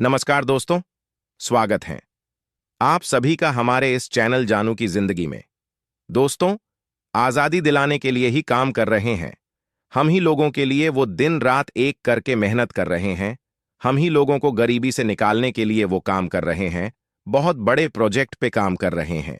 नमस्कार दोस्तों, स्वागत है आप सभी का हमारे इस चैनल जानू की जिंदगी में। दोस्तों, आजादी दिलाने के लिए ही काम कर रहे हैं। हम ही लोगों के लिए वो दिन रात एक करके मेहनत कर रहे हैं। हम ही लोगों को गरीबी से निकालने के लिए वो काम कर रहे हैं। बहुत बड़े प्रोजेक्ट पे काम कर रहे हैं।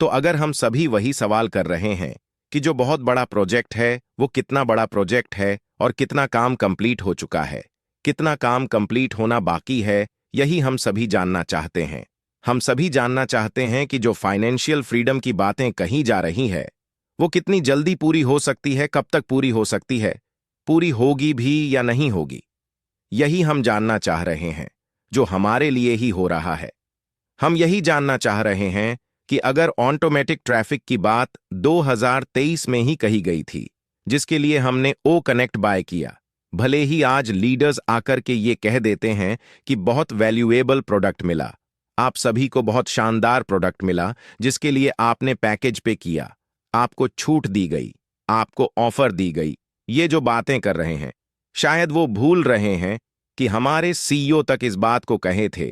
तो अगर हम सभी वही सवाल कर रहे हैं कि जो बहुत बड़ा प्रोजेक्ट है वो कितना बड़ा प्रोजेक्ट है और कितना काम कंप्लीट हो चुका है, कितना काम कंप्लीट होना बाकी है, यही हम सभी जानना चाहते हैं। हम सभी जानना चाहते हैं कि जो फाइनेंशियल फ्रीडम की बातें कही जा रही है वो कितनी जल्दी पूरी हो सकती है, कब तक पूरी हो सकती है, पूरी होगी भी या नहीं होगी। यही हम जानना चाह रहे हैं, जो हमारे लिए ही हो रहा है। हम यही जानना चाह रहे हैं कि अगर ऑटोमेटिक ट्रैफिक की बात 2023 में ही कही गई थी, जिसके लिए हमने ओ कनेक्ट बाय किया, भले ही आज लीडर्स आकर के ये कह देते हैं कि बहुत वैल्यूएबल प्रोडक्ट मिला, आप सभी को बहुत शानदार प्रोडक्ट मिला जिसके लिए आपने पैकेज पे किया, आपको छूट दी गई, आपको ऑफर दी गई, ये जो बातें कर रहे हैं, शायद वो भूल रहे हैं कि हमारे सीईओ तक इस बात को कहे थे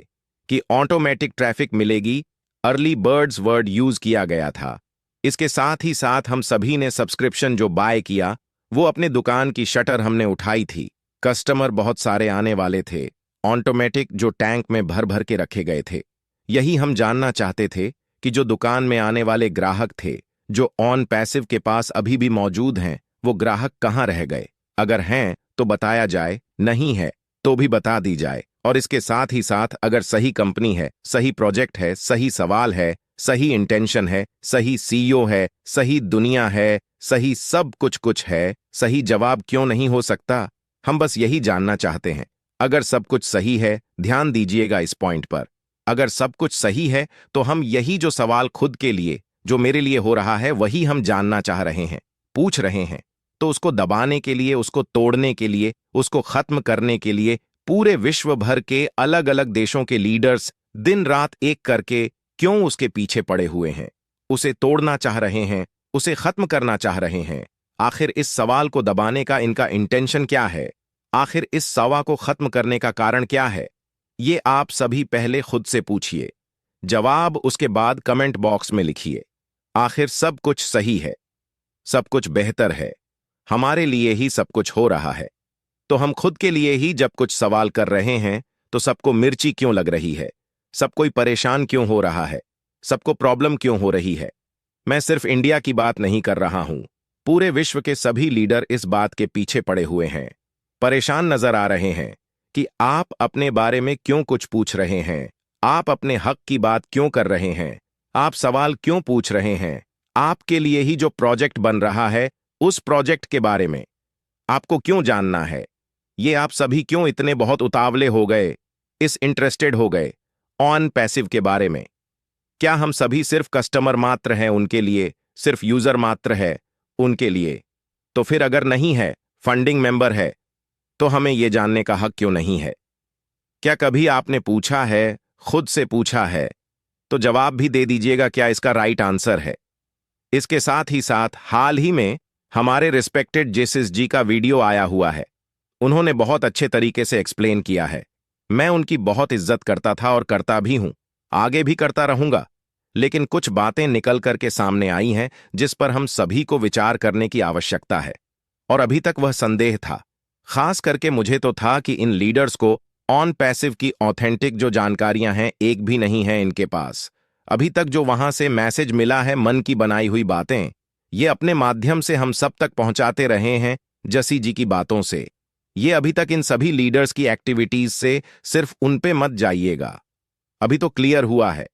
कि ऑटोमेटिक ट्रैफिक मिलेगी। अर्ली बर्ड्स वर्ड यूज किया गया था। इसके साथ ही साथ हम सभी ने सब्सक्रिप्शन जो बाय किया, वो अपने दुकान की शटर हमने उठाई थी। कस्टमर बहुत सारे आने वाले थे, ऑटोमेटिक जो टैंक में भर भर के रखे गए थे। यही हम जानना चाहते थे कि जो दुकान में आने वाले ग्राहक थे, जो ऑन पैसिव के पास अभी भी मौजूद हैं, वो ग्राहक कहाँ रह गए। अगर हैं तो बताया जाए, नहीं है तो भी बता दी जाए। और इसके साथ ही साथ अगर सही कंपनी है, सही प्रोजेक्ट है, सही सवाल है, सही इंटेंशन है, सही सीईओ है, सही दुनिया है, सही सब कुछ है, सही जवाब क्यों नहीं हो सकता। हम बस यही जानना चाहते हैं। अगर सब कुछ सही है, ध्यान दीजिएगा इस पॉइंट पर, अगर सब कुछ सही है तो हम यही जो सवाल खुद के लिए, जो मेरे लिए हो रहा है, वही हम जानना चाह रहे हैं, पूछ रहे हैं। तो उसको दबाने के लिए, उसको तोड़ने के लिए, उसको खत्म करने के लिए पूरे विश्व भर के अलग अलग देशों के लीडर्स दिन रात एक करके क्यों उसके पीछे पड़े हुए हैं, उसे तोड़ना चाह रहे हैं, उसे खत्म करना चाह रहे हैं। आखिर इस सवाल को दबाने का इनका इंटेंशन क्या है? आखिर इस सवाल को खत्म करने का कारण क्या है? ये आप सभी पहले खुद से पूछिए, जवाब उसके बाद कमेंट बॉक्स में लिखिए। आखिर सब कुछ सही है, सब कुछ बेहतर है, हमारे लिए ही सब कुछ हो रहा है। तो हम खुद के लिए ही जब कुछ सवाल कर रहे हैं तो सबको मिर्ची क्यों लग रही है, सब कोई परेशान क्यों हो रहा है, सबको प्रॉब्लम क्यों हो रही है। मैं सिर्फ इंडिया की बात नहीं कर रहा हूं, पूरे विश्व के सभी लीडर इस बात के पीछे पड़े हुए हैं, परेशान नजर आ रहे हैं कि आप अपने बारे में क्यों कुछ पूछ रहे हैं, आप अपने हक की बात क्यों कर रहे हैं, आप सवाल क्यों पूछ रहे हैं। आपके लिए ही जो प्रोजेक्ट बन रहा है, उस प्रोजेक्ट के बारे में आपको क्यों जानना है। ये आप सभी क्यों इतने बहुत उतावले हो गए, इस इंटरेस्टेड हो गए ऑन पैसिव के बारे में। क्या हम सभी सिर्फ कस्टमर मात्र हैं उनके लिए, सिर्फ यूजर मात्र है उनके लिए? तो फिर अगर नहीं है, फंडिंग मेंबर है, तो हमें यह जानने का हक क्यों नहीं है? क्या कभी आपने पूछा है, खुद से पूछा है? तो जवाब भी दे दीजिएगा, क्या इसका राइट आंसर है। इसके साथ ही साथ हाल ही में हमारे रिस्पेक्टेड जेसिस जी का वीडियो आया हुआ है। उन्होंने बहुत अच्छे तरीके से एक्सप्लेन किया है। मैं उनकी बहुत इज्जत करता था और करता भी हूं, आगे भी करता रहूंगा। लेकिन कुछ बातें निकल करके सामने आई हैं जिस पर हम सभी को विचार करने की आवश्यकता है। और अभी तक वह संदेह था, खास करके मुझे तो था कि इन लीडर्स को ऑन पैसिव की ऑथेंटिक जो जानकारियां हैं, एक भी नहीं है इनके पास। अभी तक जो वहां से मैसेज मिला है, मन की बनाई हुई बातें, ये अपने माध्यम से हम सब तक पहुंचाते रहे हैं, जसी जी की बातों से। ये अभी तक इन सभी लीडर्स की एक्टिविटीज से सिर्फ उन पे मत जाइएगा, अभी तो क्लियर हुआ है।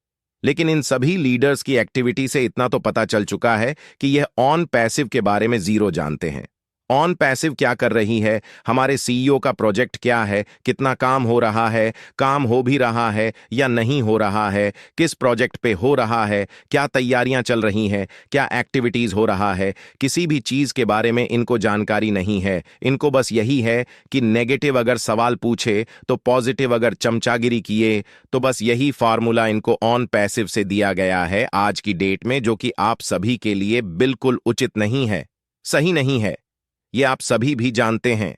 लेकिन इन सभी लीडर्स की एक्टिविटी से इतना तो पता चल चुका है कि यह ऑन पैसिव के बारे में जीरो जानते हैं। ऑन पैसिव क्या कर रही है, हमारे सीईओ का प्रोजेक्ट क्या है, कितना काम हो रहा है, काम हो भी रहा है या नहीं हो रहा है, किस प्रोजेक्ट पे हो रहा है, क्या तैयारियां चल रही हैं, क्या एक्टिविटीज हो रहा है, किसी भी चीज के बारे में इनको जानकारी नहीं है। इनको बस यही है कि नेगेटिव अगर सवाल पूछे तो पॉजिटिव अगर चमचागिरी किए, तो बस यही फार्मूला इनको ऑन पैसिव से दिया गया है आज की डेट में, जो कि आप सभी के लिए बिल्कुल उचित नहीं है, सही नहीं है। ये आप सभी भी जानते हैं।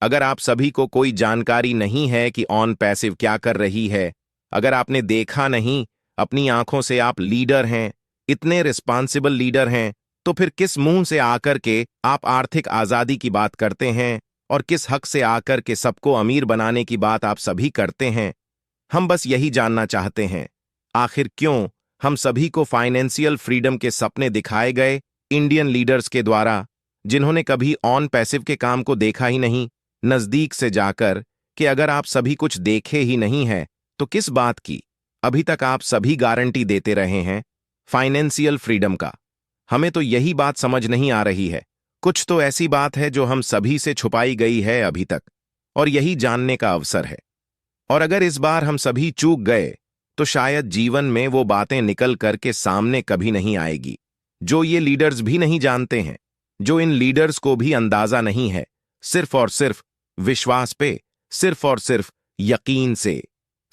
अगर आप सभी को कोई जानकारी नहीं है कि ऑन पैसिव क्या कर रही है, अगर आपने देखा नहीं अपनी आंखों से, आप लीडर हैं, इतने रिस्पॉन्सिबल लीडर हैं, तो फिर किस मुंह से आकर के आप आर्थिक आजादी की बात करते हैं और किस हक से आकर के सबको अमीर बनाने की बात आप सभी करते हैं? हम बस यही जानना चाहते हैं, आखिर क्यों हम सभी को फाइनेंशियल फ्रीडम के सपने दिखाए गए इंडियन लीडर्स के द्वारा, जिन्होंने कभी ऑन पैसिव के काम को देखा ही नहीं नजदीक से जाकर, कि अगर आप सभी कुछ देखे ही नहीं है तो किस बात की अभी तक आप सभी गारंटी देते रहे हैं फाइनेंशियल फ्रीडम का? हमें तो यही बात समझ नहीं आ रही है। कुछ तो ऐसी बात है जो हम सभी से छुपाई गई है अभी तक, और यही जानने का अवसर है। और अगर इस बार हम सभी चूक गए तो शायद जीवन में वो बातें निकल करके सामने कभी नहीं आएगी, जो ये लीडर्स भी नहीं जानते हैं, जो इन लीडर्स को भी अंदाजा नहीं है, सिर्फ और सिर्फ विश्वास पे, सिर्फ और सिर्फ यकीन से,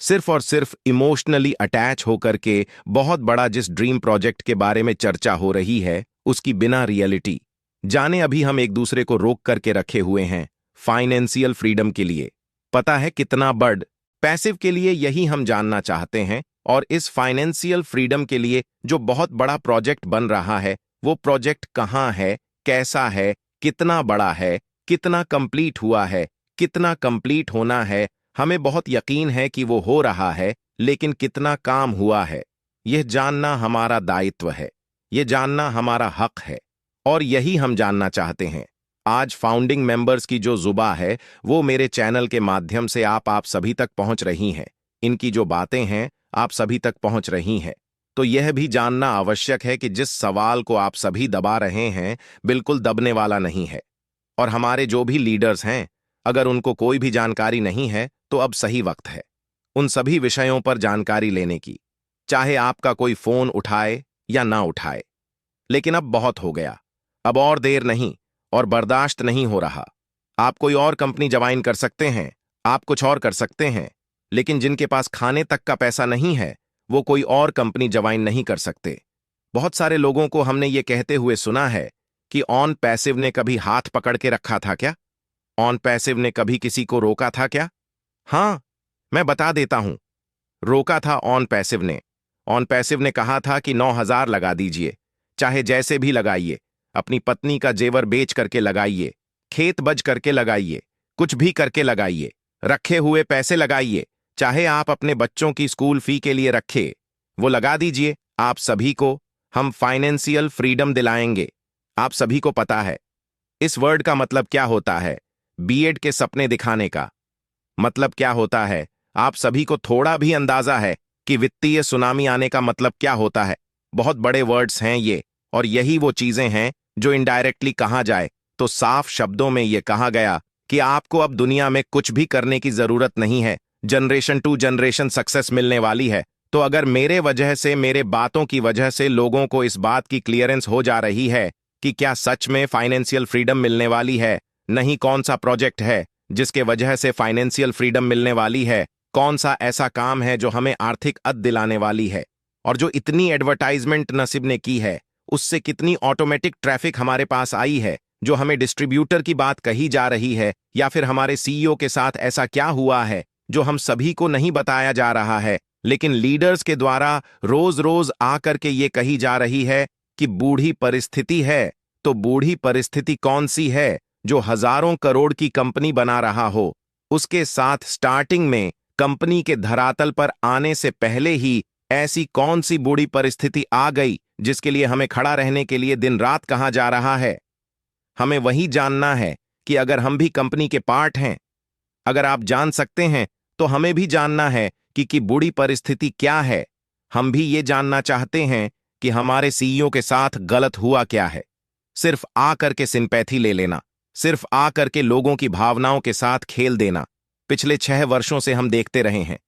सिर्फ और सिर्फ इमोशनली अटैच होकर के बहुत बड़ा जिस ड्रीम प्रोजेक्ट के बारे में चर्चा हो रही है उसकी बिना रियलिटी जाने अभी हम एक दूसरे को रोक करके रखे हुए हैं फाइनेंशियल फ्रीडम के लिए। पता है कितना बर्ड पैसिव के लिए, यही हम जानना चाहते हैं। और इस फाइनेंशियल फ्रीडम के लिए जो बहुत बड़ा प्रोजेक्ट बन रहा है, वो प्रोजेक्ट कहाँ है, कैसा है, कितना बड़ा है, कितना कंप्लीट हुआ है, कितना कंप्लीट होना है? हमें बहुत यकीन है कि वो हो रहा है, लेकिन कितना काम हुआ है, यह जानना हमारा दायित्व है, यह जानना हमारा हक है, और यही हम जानना चाहते हैं। आज फाउंडिंग मेंबर्स की जो जुबा है वो मेरे चैनल के माध्यम से आप सभी तक पहुंच रही हैं, इनकी जो बातें हैं आप सभी तक पहुंच रही हैं। तो यह भी जानना आवश्यक है कि जिस सवाल को आप सभी दबा रहे हैं बिल्कुल दबने वाला नहीं है, और हमारे जो भी लीडर्स हैं अगर उनको कोई भी जानकारी नहीं है तो अब सही वक्त है उन सभी विषयों पर जानकारी लेने की, चाहे आपका कोई फोन उठाए या ना उठाए। लेकिन अब बहुत हो गया, अब और देर नहीं और बर्दाश्त नहीं हो रहा। आप कोई और कंपनी ज्वाइन कर सकते हैं, आप कुछ और कर सकते हैं, लेकिन जिनके पास खाने तक का पैसा नहीं है वो कोई और कंपनी ज्वाइन नहीं कर सकते। बहुत सारे लोगों को हमने ये कहते हुए सुना है कि ऑन पैसिव ने कभी हाथ पकड़ के रखा था क्या? ऑन पैसिव ने कभी किसी को रोका था क्या? हाँ, मैं बता देता हूं, रोका था ऑन पैसिव ने। ऑन पैसिव ने कहा था कि 9,000 लगा दीजिए, चाहे जैसे भी लगाइए, अपनी पत्नी का जेवर बेच करके लगाइए, खेत बज करके लगाइए, कुछ भी करके लगाइए, रखे हुए पैसे लगाइए, चाहे आप अपने बच्चों की स्कूल फी के लिए रखे, वो लगा दीजिए। आप सभी को हम फाइनेंशियल फ्रीडम दिलाएंगे। आप सभी को पता है इस वर्ड का मतलब क्या होता है, बीएड के सपने दिखाने का मतलब क्या होता है? आप सभी को थोड़ा भी अंदाजा है कि वित्तीय सुनामी आने का मतलब क्या होता है? बहुत बड़े वर्ड्स हैं ये, और यही वो चीजें हैं जो इनडायरेक्टली कहा जाए तो साफ शब्दों में ये कहा गया कि आपको अब दुनिया में कुछ भी करने की जरूरत नहीं है, जनरेशन टू जनरेशन सक्सेस मिलने वाली है। तो अगर मेरे वजह से, मेरे बातों की वजह से लोगों को इस बात की क्लियरेंस हो जा रही है कि क्या सच में फाइनेंशियल फ्रीडम मिलने वाली है, नहीं कौन सा प्रोजेक्ट है जिसके वजह से फाइनेंशियल फ्रीडम मिलने वाली है, कौन सा ऐसा काम है जो हमें आर्थिक अद दिलाने वाली है, और जो इतनी एडवर्टाइजमेंट नसीब ने की है उससे कितनी ऑटोमेटिक ट्रैफिक हमारे पास आई है, जो हमें डिस्ट्रीब्यूटर की बात कही जा रही है, या फिर हमारे सीईओ के साथ ऐसा क्या हुआ है जो हम सभी को नहीं बताया जा रहा है, लेकिन लीडर्स के द्वारा रोज रोज आकर के ये कही जा रही है कि बूढ़ी परिस्थिति है। तो बूढ़ी परिस्थिति कौन सी है जो हजारों करोड़ की कंपनी बना रहा हो, उसके साथ स्टार्टिंग में कंपनी के धरातल पर आने से पहले ही ऐसी कौन सी बूढ़ी परिस्थिति आ गई जिसके लिए हमें खड़ा रहने के लिए दिन रात कहा जा रहा है? हमें वही जानना है कि अगर हम भी कंपनी के पार्ट हैं, अगर आप जान सकते हैं तो हमें भी जानना है कि बूढ़ी परिस्थिति क्या है। हम भी ये जानना चाहते हैं कि हमारे सीईओ के साथ गलत हुआ क्या है। सिर्फ आकर के सिंपैथी ले लेना, सिर्फ आकर के लोगों की भावनाओं के साथ खेल देना, पिछले 6 वर्षों से हम देखते रहे हैं।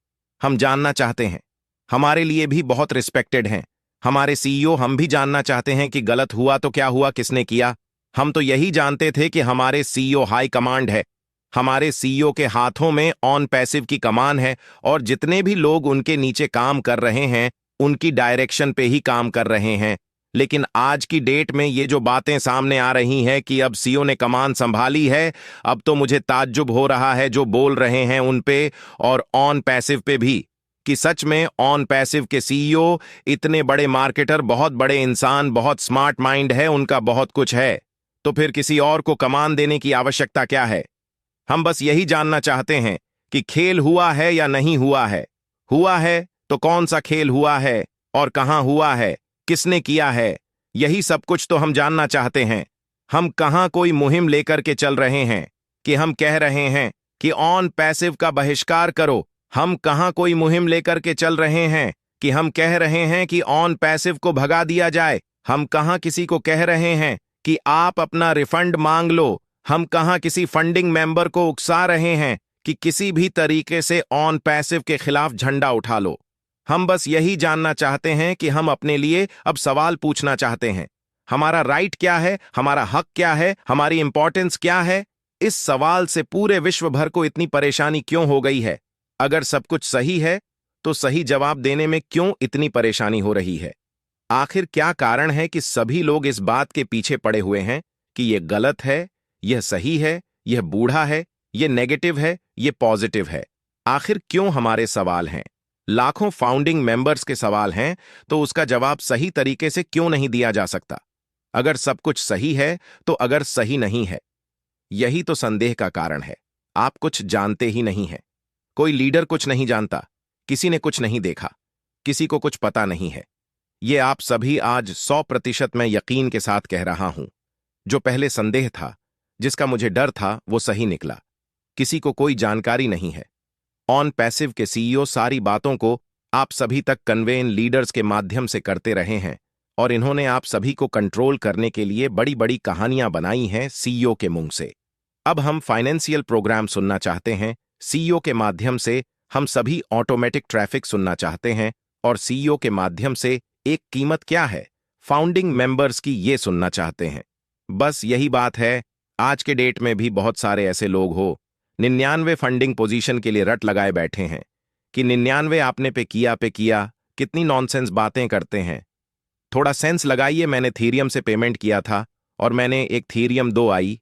हम जानना चाहते हैं, हमारे लिए भी बहुत रिस्पेक्टेड हैं हमारे सीईओ। हम भी जानना चाहते हैं कि गलत हुआ तो क्या हुआ, किसने किया। हम तो यही जानते थे कि हमारे सीईओ हाई कमांड है, हमारे सीईओ के हाथों में ऑन पैसिव की कमान है, और जितने भी लोग उनके नीचे काम कर रहे हैं उनकी डायरेक्शन पे ही काम कर रहे हैं। लेकिन आज की डेट में ये जो बातें सामने आ रही हैं कि अब सीईओ ने कमान संभाली है, अब तो मुझे ताज्जुब हो रहा है जो बोल रहे हैं उन पे और ऑन पैसिव पे भी, कि सच में ऑन पैसिव के सीईओ इतने बड़े मार्केटर, बहुत बड़े इंसान, बहुत स्मार्ट माइंड है, उनका बहुत कुछ है, तो फिर किसी और को कमान देने की आवश्यकता क्या है? हम बस यही जानना चाहते हैं कि खेल हुआ है या नहीं हुआ है। हुआ है तो कौन सा खेल हुआ है और कहां हुआ है, किसने किया है, यही सब कुछ तो हम जानना चाहते हैं। हम कहां कोई मुहिम लेकर के चल रहे हैं कि हम कह रहे हैं कि ऑन पैसिव का बहिष्कार करो? हम कहां कोई मुहिम लेकर के चल रहे हैं कि हम कह रहे हैं कि ऑन पैसिव को भगा दिया जाए? हम कहां किसी को कह रहे हैं कि आप अपना रिफंड मांग लो? हम कहां किसी फंडिंग मेंबर को उकसा रहे हैं कि किसी भी तरीके से ऑन पैसिव के खिलाफ झंडा उठा लो? हम बस यही जानना चाहते हैं कि हम अपने लिए अब सवाल पूछना चाहते हैं। हमारा राइट क्या है, हमारा हक क्या है, हमारी इंपॉर्टेंस क्या है? इस सवाल से पूरे विश्व भर को इतनी परेशानी क्यों हो गई है? अगर सब कुछ सही है तो सही जवाब देने में क्यों इतनी परेशानी हो रही है? आखिर क्या कारण है कि सभी लोग इस बात के पीछे पड़े हुए हैं कि यह गलत है, यह सही है, यह बूढ़ा है, यह नेगेटिव है, यह पॉजिटिव है? आखिर क्यों हमारे सवाल हैं? लाखों फाउंडिंग मेंबर्स के सवाल हैं, तो उसका जवाब सही तरीके से क्यों नहीं दिया जा सकता? अगर सब कुछ सही है तो अगर सही नहीं है, यही तो संदेह का कारण है। आप कुछ जानते ही नहीं हैं। कोई लीडर कुछ नहीं जानता, किसी ने कुछ नहीं देखा, किसी को कुछ पता नहीं है। ये आप सभी आज 100% मैं यकीन के साथ कह रहा हूं। जो पहले संदेह था, जिसका मुझे डर था, वो सही निकला। किसी को कोई जानकारी नहीं है। ऑन पैसिव के सीईओ सारी बातों को आप सभी तक कन्वे इन लीडर्स के माध्यम से करते रहे हैं और इन्होंने आप सभी को कंट्रोल करने के लिए बड़ी बड़ी कहानियां बनाई हैं सीईओ के मुंह से। अब हम फाइनेंशियल प्रोग्राम सुनना चाहते हैं सीईओ के माध्यम से। हम सभी ऑटोमेटिक ट्रैफिक सुनना चाहते हैं और सीईओ के माध्यम से एक कीमत क्या है फाउंडिंग मेंबर्स की, ये सुनना चाहते हैं। बस यही बात है। आज के डेट में भी बहुत सारे ऐसे लोग हो 99 फंडिंग पोजीशन के लिए रट लगाए बैठे हैं कि 99 आपने पे किया, कितनी नॉनसेंस बातें करते हैं। थोड़ा सेंस लगाइए। मैंने थीरियम से पेमेंट किया था और मैंने एक थीरियम 2 आई